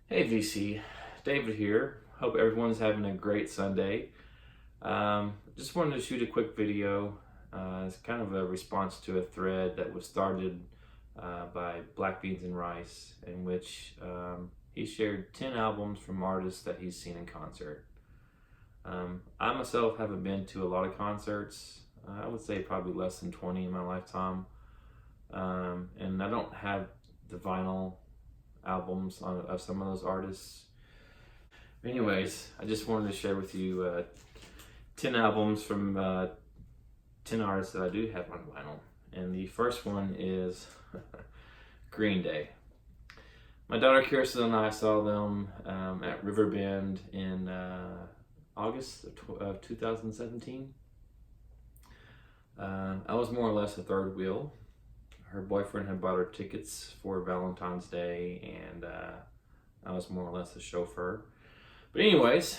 Hey VC, David here. Hope everyone's having a great Sunday. Just wanted to shoot a quick video. It's kind of a response to a thread that was started by Black Beans and Rice, in which he shared 10 albums from artists that he's seen in concert. I myself haven't been to a lot of concerts. I would say probably less than 20 in my lifetime. And I don't have the vinyl albums of some of those artists. Anyways, I just wanted to share with you 10 albums from 10 artists that I do have on vinyl. And the first one is Green Day. My daughter Kirsten and I saw them at Riverbend in August of 2017. I was more or less a third wheel. Her boyfriend had bought her tickets for Valentine's Day, and I was more or less a chauffeur. But anyways,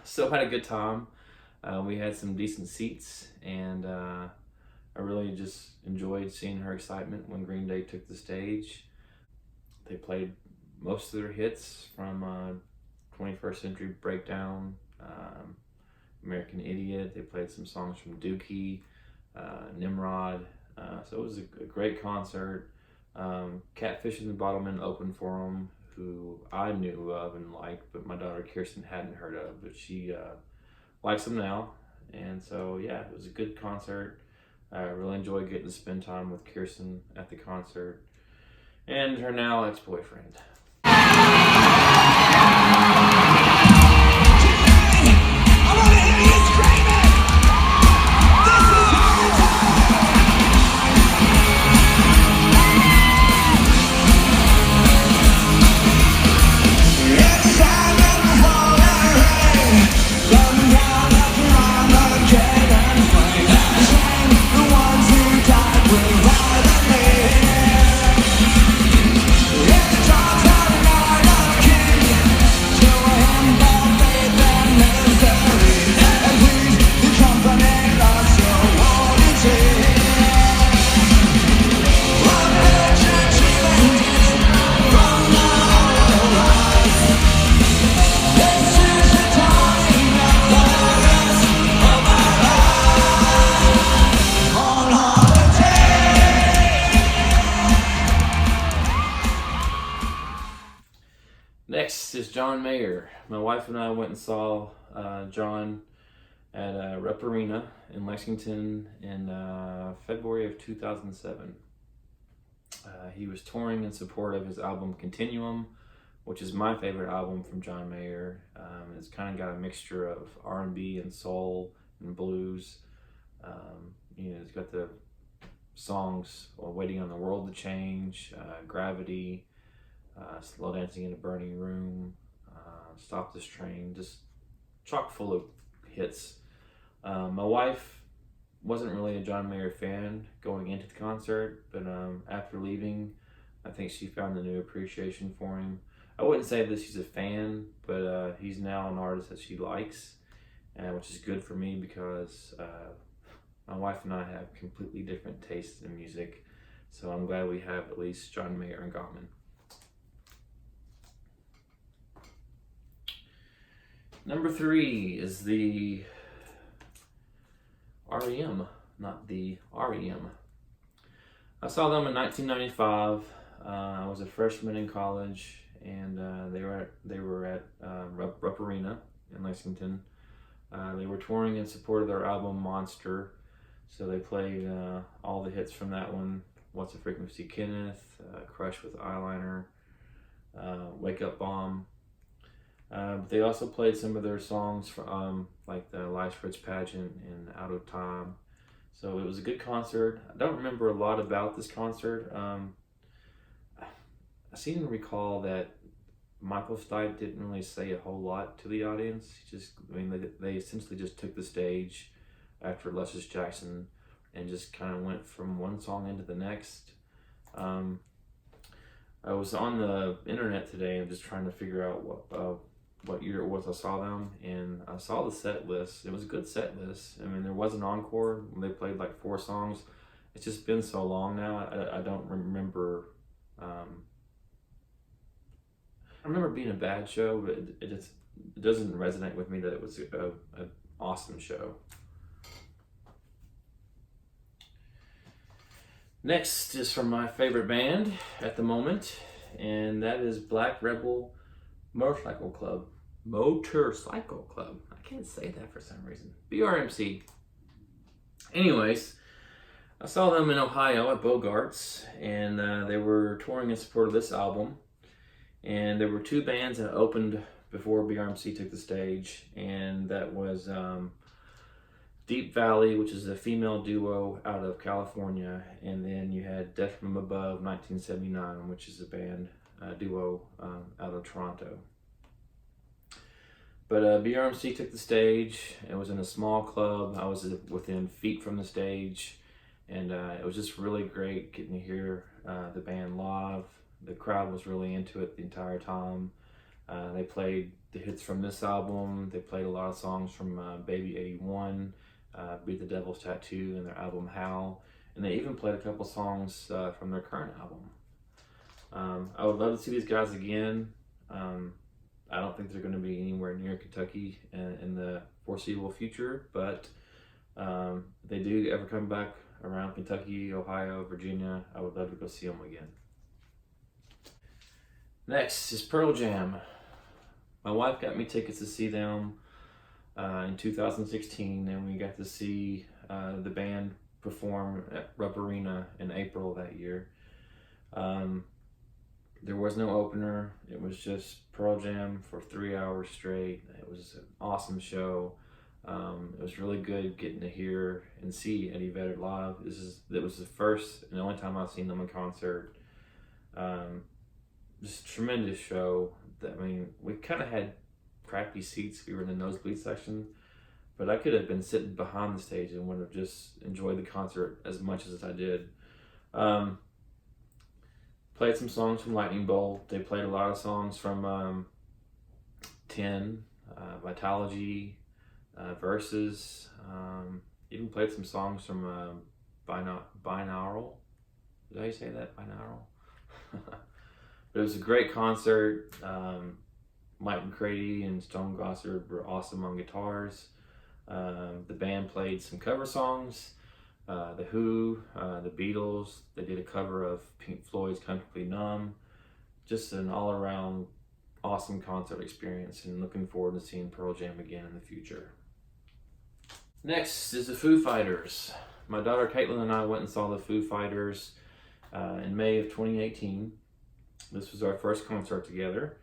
still had a good time. We had some decent seats, and I really just enjoyed seeing her excitement when Green Day took the stage. They played most of their hits from 21st Century Breakdown, American Idiot. They played some songs from Dookie, Nimrod. So it was a great concert. Catfish and the Bottlemen opened for them, who I knew of and liked, but my daughter Kirsten hadn't heard of, but she likes them now. And so yeah, it was a good concert. I really enjoyed getting to spend time with Kirsten at the concert and her now ex-boyfriend. Next is John Mayer. My wife and I went and saw John at Rep Arena in Lexington in February of 2007. He was touring in support of his album Continuum, which is my favorite album from John Mayer. It's kind of got a mixture of R&B and soul and blues. It's got the songs Waiting on the World to Change, Gravity, Slow Dancing in a Burning Room, Stop This Train, just chock full of hits. My wife wasn't really a John Mayer fan going into the concert, but after leaving, I think she found a new appreciation for him. I wouldn't say that she's a fan, but he's now an artist that she likes, which is good for me because my wife and I have completely different tastes in music, so I'm glad we have at least John Mayer in common. Number 3 is the REM, not the REM. I saw them in 1995. I was a freshman in college, and they were at Rupp Arena in Lexington. They were touring in support of their album Monster, so they played all the hits from that one: What's a Frequency, Kenneth, Crush with Eyeliner, Wake Up Bomb. They also played some of their songs from like the Life's Rich Pageant and Out of Time. So it was a good concert. I don't remember a lot about this concert. I seem to recall that Michael Stipe didn't really say a whole lot to the audience. They essentially just took the stage, after Luscious Jackson, and just kind of went from one song into the next. I was on the internet today and just trying to figure out what year it was I saw them, and I saw the set list. It was a good set list. I mean, there was an encore. They played like 4 songs. It's just been so long now. I don't remember. I remember it being a bad show, but it doesn't resonate with me that it was an awesome show. Next is from my favorite band at the moment, and that is Black Rebel Motorcycle Club. Motorcycle Club. I can't say that for some reason. PRMC. Anyways, I saw them in Ohio at Bogart's, and they were touring in support of this album. And there were 2 bands that opened before BRMC took the stage, and that was Deep Valley, which is a female duo out of California, and then you had Death from Above 1979, which is a band duo out of Toronto. But BRMC took the stage. It was in a small club. I was within feet from the stage, and it was just really great getting to hear the band live. The crowd was really into it the entire time. They played the hits from this album. They played a lot of songs from Baby 81, Beat the Devil's Tattoo, and their album Howl. And they even played a couple songs from their current album. I would love to see these guys again. I don't think they're going to be anywhere near Kentucky in the foreseeable future, but if they do ever come back around Kentucky, Ohio, Virginia, I would love to go see them again. Next is Pearl Jam. My wife got me tickets to see them in 2016, and we got to see the band perform at Rupp Arena in April that year. There was no opener. It was just Pearl Jam for 3 hours straight. It was an awesome show. It was really good getting to hear and see Eddie Vedder live. It was the first and the only time I've seen them in concert. Just a tremendous show. I mean, we kind of had crappy seats. We were in the nosebleed section, but I could have been sitting behind the stage and would have just enjoyed the concert as much as I did. Played some songs from Lightning Bolt. They played a lot of songs from 10, Vitalogy, Versus. Even played some songs from Binaural. Is that how you say that? Binaural? But it was a great concert. Mike McCready and Stone Gossard were awesome on guitars. The band played some cover songs. The Who, the Beatles. They did a cover of Pink Floyd's Comfortably Numb. Just an all-around awesome concert experience, and looking forward to seeing Pearl Jam again in the future. Next is the Foo Fighters. My daughter Caitlin and I went and saw the Foo Fighters in May of 2018. This was our first concert together,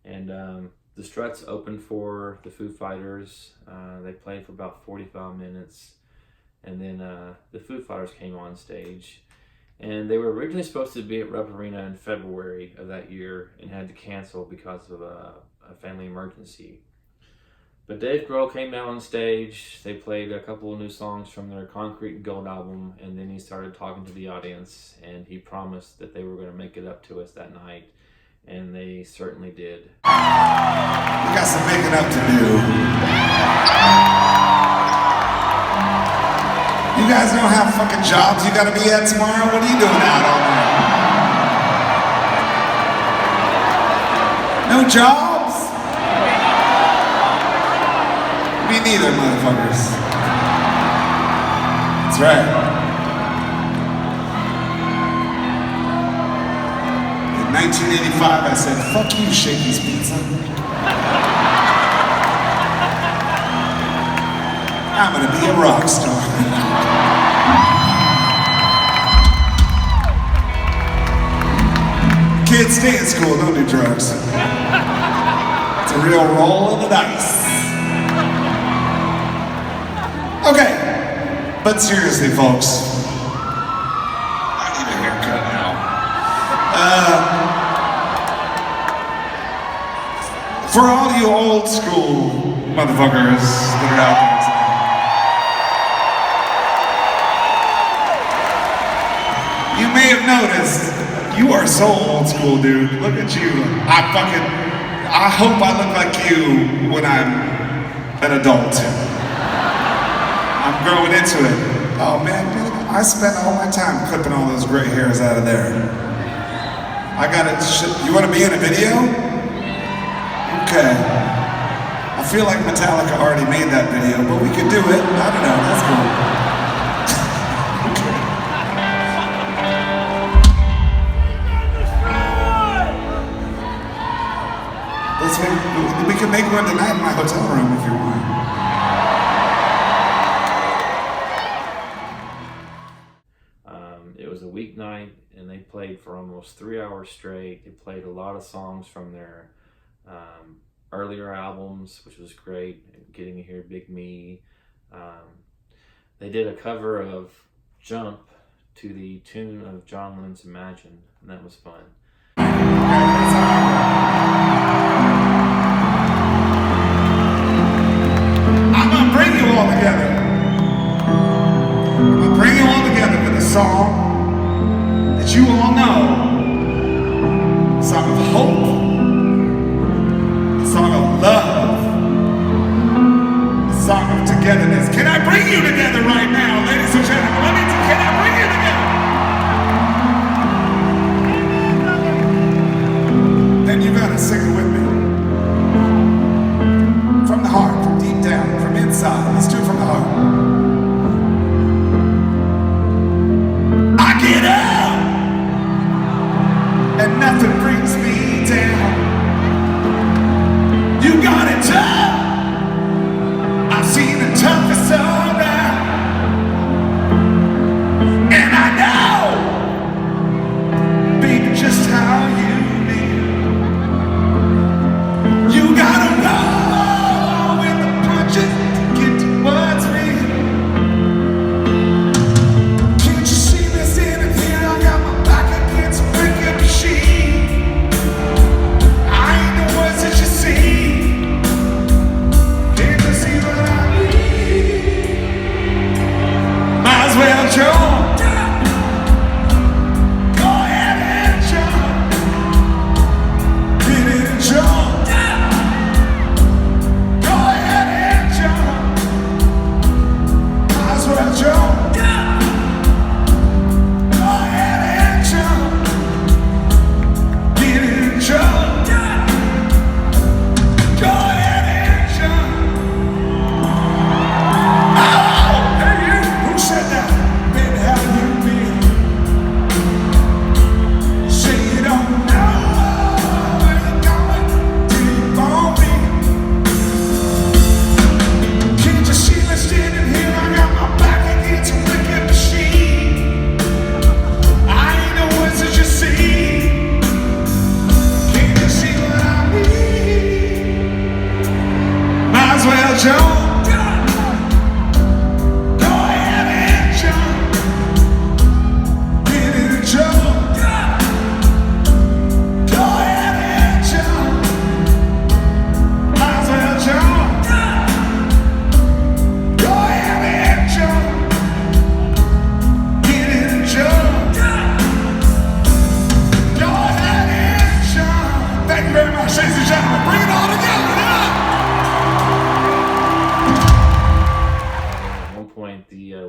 and the Struts opened for the Foo Fighters. They played for about 45 minutes, and then the Foo Fighters came on stage. And they were originally supposed to be at Rupp Arena in February of that year and had to cancel because of a family emergency. But Dave Grohl came down on stage. They played a couple of new songs from their Concrete and Gold album, and then he started talking to the audience, and he promised that they were going to make it up to us that night, and they certainly did. We got some making up to do. You guys don't have fucking jobs you gotta be at tomorrow? What are you doing out all night? No jobs? Me neither, motherfuckers. That's right. In 1985, I said, fuck you, Shakey's Pizza. I'm gonna be a rock star. Kids, stay in school, don't do drugs. It's a real roll of the dice. Okay, but seriously, folks. I need a haircut now. For all you old school motherfuckers that are out there may have noticed, you are so old school, dude. Look at you. I hope I look like you when I'm an adult. I'm growing into it. Oh man, I spent all my time clipping all those gray hairs out of there. I got it. You want to be in a video? Okay. I feel like Metallica already made that video, but we could do it. I don't know. That's cool. We can make one tonight in my hotel room if you want. It was a weeknight, and they played for almost 3 hours straight. They played a lot of songs from their earlier albums, which was great. Getting to hear Big Me. They did a cover of Jump to the tune of John Lennon's Imagine, and that was fun. Bring you all together. I'm gonna bring you all together with a song that you all know. A song of hope. A song of love. A song of togetherness. Can I bring you together right now, ladies and gentlemen? Can I bring you together? Then you gotta sing it with me. From the heart, from deep down, from inside. Let's do it from the heart. I get up, and nothing brings me down. You got it tough. I've seen the toughest around, and I know, baby, just how you feel. You gotta know.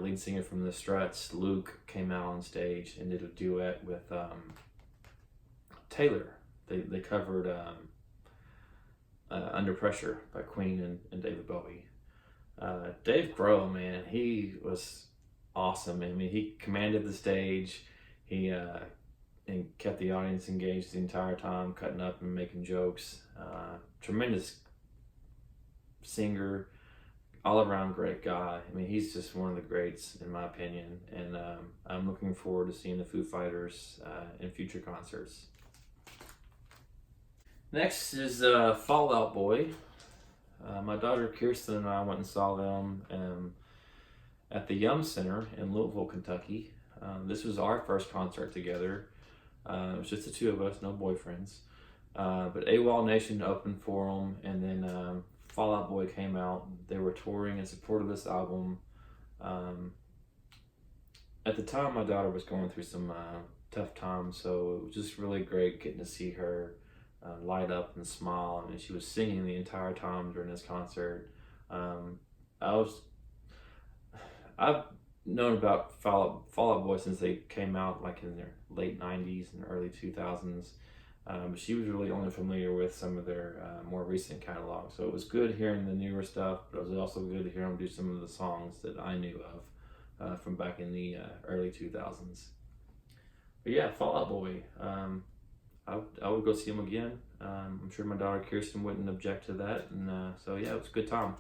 Lead singer from the Struts, Luke, came out on stage and did a duet with Taylor. They covered Under Pressure by Queen and David Bowie. Dave Grohl, man, he was awesome. I mean, he commanded the stage. He and kept the audience engaged the entire time, cutting up and making jokes. Tremendous singer. All-around great guy. I mean, he's just one of the greats in my opinion, and I'm looking forward to seeing the Foo Fighters in future concerts. Next is Fall Out Boy. My daughter Kirsten and I went and saw them at the Yum Center in Louisville, Kentucky. This was our first concert together. It was just the two of us, no boyfriends. But AWOL Nation opened for them, and then Fall Out Boy came out. They were touring in support of this album. At the time, my daughter was going through some tough time. So it was just really great getting to see her light up and smile. I mean, she was singing the entire time during this concert. I was I've known about Fall Out Boy since they came out like in their late '90s and early 2000s. But she was really only familiar with some of their more recent catalog. So it was good hearing the newer stuff, but it was also good to hear them do some of the songs that I knew of from back in the early 2000s. But yeah, Fall Out Boy. I would go see him again. I'm sure my daughter Kirsten wouldn't object to that. And so yeah, it was a good time.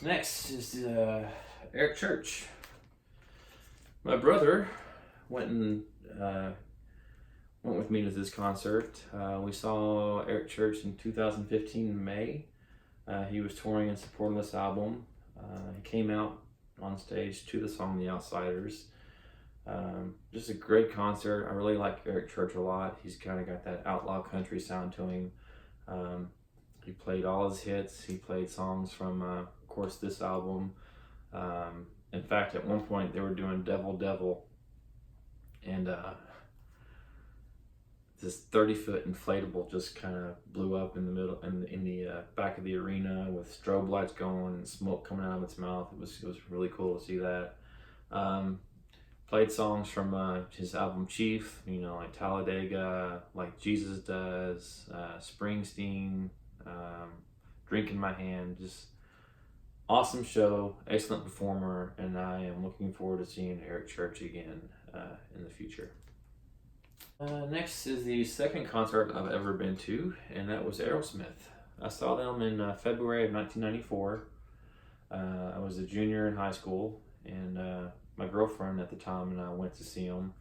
Next is Eric Church. My brother went with me to this concert. We saw Eric Church in 2015 in May. He was touring in support of this album. He came out on stage to the song The Outsiders. Just a great concert. I really like Eric Church a lot. He's kind of got that outlaw country sound to him. He played all his hits. He played songs from, of course, this album. In fact, at one point they were doing Devil Devil, and this 30-foot inflatable just kind of blew up in the middle, in the back of the arena with strobe lights going and smoke coming out of its mouth. It was really cool to see that. Played songs from his album Chief, you know, like Talladega, like Jesus Does, Springsteen, Drink in My Hand. Just awesome show, excellent performer, and I am looking forward to seeing Eric Church again in the future. Next is the second concert I've ever been to, and that was Aerosmith. I saw them in February of 1994. I was a junior in high school, and my girlfriend at the time and I went to see them.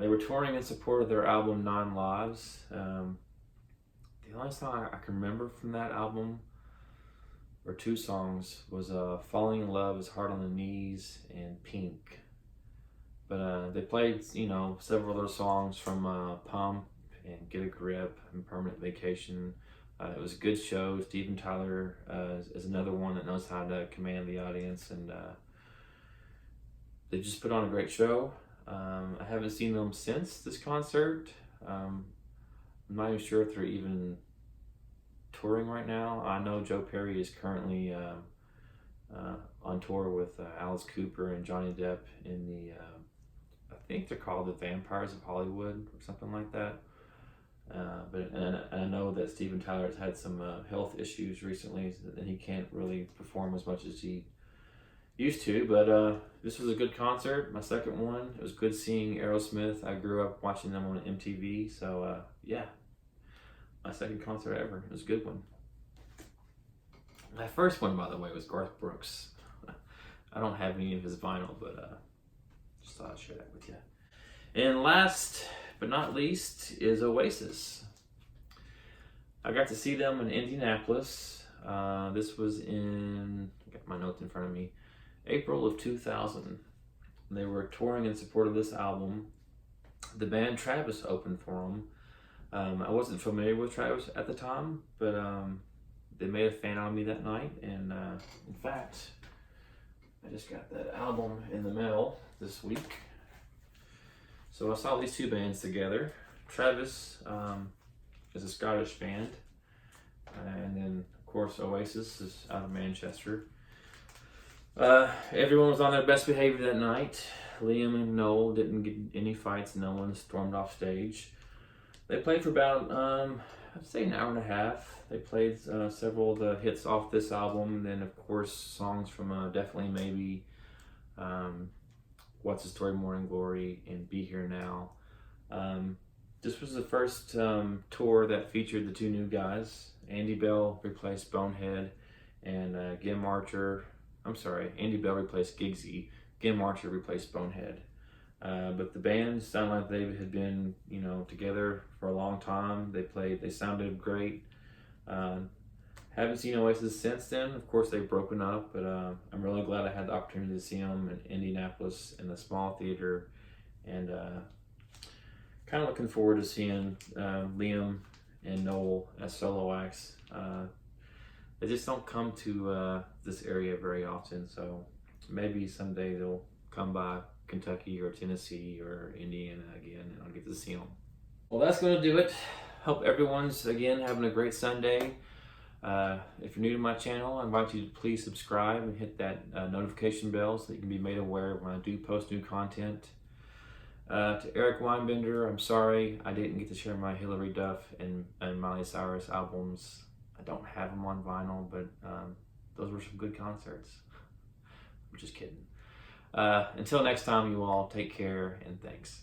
They were touring in support of their album Nine Lives. The only song I can remember from that album, or two songs, was Falling in Love is Hard on the Knees and Pink. But they played, you know, several other songs from Pump and Get a Grip and Permanent Vacation. It was a good show. Steven Tyler is another one that knows how to command the audience, and they just put on a great show. I haven't seen them since this concert. I'm not even sure if they're even touring right now. I know Joe Perry is currently on tour with Alice Cooper and Johnny Depp in the, I think they're called the Vampires of Hollywood or something like that. And I know that Steven Tyler has had some health issues recently, and he can't really perform as much as he used to, but this was a good concert, my second one. It was good seeing Aerosmith. I grew up watching them on MTV, so yeah, my second concert ever. It was a good one. My first one, by the way, was Garth Brooks. I don't have any of his vinyl, but just thought I'd share that with you. And last but not least is Oasis. I got to see them in Indianapolis. This was in, I got my notes in front of me, April of 2000. They were touring in support of this album. The band Travis opened for them. I wasn't familiar with Travis at the time, but they made a fan out of me that night. And in fact, I just got that album in the mail this week. So I saw these two bands together. Travis is a Scottish band, and then of course Oasis is out of Manchester. Everyone was on their best behavior that night. Liam and Noel didn't get any fights. No one stormed off stage. They played for about, I'd say an hour and a half. They played several of the hits off this album, and then of course songs from Definitely Maybe, What's the Story, Morning Glory, and Be Here Now. This was the first tour that featured the two new guys. Andy Bell replaced Bonehead, and Andy Bell replaced Giggsy. Gim Archer replaced Bonehead. But the band sounded like they had been, you know, together for a long time. They sounded great. Haven't seen Oasis since then. Of course, they've broken up, but I'm really glad I had the opportunity to see them in Indianapolis in the small theater, and kind of looking forward to seeing Liam and Noel as solo acts. They just don't come to this area very often, so maybe someday they'll come by Kentucky or Tennessee or Indiana again, and I'll get to see them. Well, that's going to do it. Hope everyone's, again, having a great Sunday. If you're new to my channel, I invite you to please subscribe and hit that notification bell so that you can be made aware when I do post new content. To Eric Weinbender, I'm sorry I didn't get to share my Hillary Duff and Miley Cyrus albums. I don't have them on vinyl, but those were some good concerts. I'm just kidding. Until next time, you all, take care and thanks.